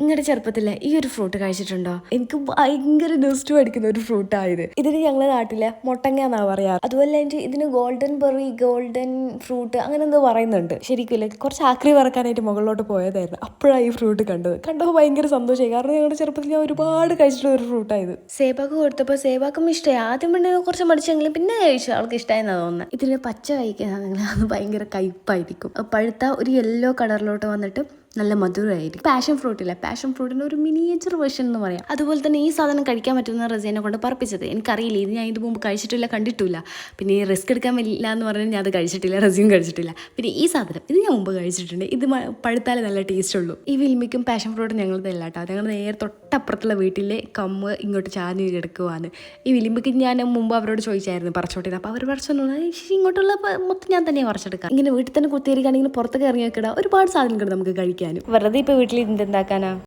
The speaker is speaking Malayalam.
നിങ്ങളുടെ ചെറുപ്പത്തിലെ ഈ ഒരു ഫ്രൂട്ട് കഴിച്ചിട്ടുണ്ടോ? എനിക്ക് ഭയങ്കര നെസ്റ്റ് അടിക്കുന്ന ഒരു ഫ്രൂട്ടായത്. ഇതിന് ഞങ്ങളുടെ നാട്ടിലെ മൊട്ടങ്ങ എന്നാ പറയാറ്. അതുപോലെ തന്നെ ഇതിന് ഗോൾഡൻ ബെറി, ഗോൾഡൻ ഫ്രൂട്ട് അങ്ങനെ എന്തോ പറയുന്നുണ്ട്. ശരിക്കും കുറച്ച് ആക്രി പറക്കാനായിട്ട് മുകളിലോട്ട് പോയതായിരുന്നു. അപ്പോഴാണ് ഈ ഫ്രൂട്ട് കണ്ടപ്പോൾ ഭയങ്കര സന്തോഷമായി. കാരണം ഞങ്ങളുടെ ചെറുപ്പത്തിൽ ഞാൻ ഒരുപാട് കഴിച്ചിട്ടുള്ള ഒരു ഫ്രൂട്ടായത്. സേബാക്ക് കൊടുത്തപ്പോൾ സേബാക്കും ഇഷ്ടമായി. ആദ്യം പിന്നെ കുറച്ച് മടിച്ചെങ്കിലും പിന്നെ കഴിച്ചു. അവൾക്ക് ഇഷ്ടമായെന്നാണ് തോന്നുന്നത്. ഇതിന് പച്ച കഴിക്കാനാണെങ്കിൽ അത് ഭയങ്കര കയ്പ്പായിരിക്കും. പഴുത്ത ഒരു യെല്ലോ കളറിലോട്ട് വന്നിട്ട് നല്ല മധുരമായിരിക്കും. പാഷൻ ഫ്രൂട്ടില്ല, പാഷൻ ഫ്രൂട്ടിൻ്റെ ഒരു മിനിയേച്ചർ വേർഷൻ എന്ന് പറയാം. അതുപോലെ തന്നെ ഈ സാധനം കഴിക്കാൻ പറ്റുന്ന റസീനെ കൊണ്ട് പറപ്പിച്ചത്. എനിക്കറിയില്ല, ഇത് ഞാൻ ഇത് മുമ്പ് കഴിച്ചിട്ടില്ല, കണ്ടിട്ടില്ല. പിന്നെ ഈ റിസ്ക് എടുക്കാൻ പറ്റില്ല എന്ന് പറഞ്ഞാൽ ഞാൻ അത് കഴിച്ചിട്ടില്ല, റസീം കഴിച്ചിട്ടില്ല. പിന്നെ ഈ സാധനം ഇത് ഞാൻ മുമ്പ് കഴിച്ചിട്ടുണ്ട്. ഇത് പഴുത്താലേ നല്ല ടേസ്റ്റ് ഉള്ളൂ. ഈ വിൽമിക്കും പാഷൻ ഫ്രൂട്ടും ഞങ്ങളുടെ അല്ല കേട്ടോ. ഞങ്ങൾ നേരെ തൊട്ടപ്പുറത്തുള്ള വീട്ടിലെ കമ്മ് ഇങ്ങോട്ട് ചാഞ്ഞ് കിടക്കുവാണ്. ഈ വിൽമിക്ക് ഞാൻ മുമ്പ് അവരോട് ചോദിച്ചായിരുന്നു പറിച്ചോട്ടിന്. അപ്പോൾ അവർ പറിച്ചോളൂ, ഇങ്ങോട്ടുള്ള മൊത്തം ഞാൻ തന്നെ പറിച്ചെടുക്കാം. ഇങ്ങനെ വീട്ടിൽ തന്നെ കുത്തിയിരിക്കുകയാണെങ്കിൽ പുറത്തൊക്കെ ഇറങ്ങി വെക്കിടാം. ഒരുപാട് സാധനങ്ങൾ നമുക്ക് കഴിക്കാൻ. വെറുതെ ഇപ്പോൾ വീട്ടിൽ എന്തുണ്ടാക്കാനാ?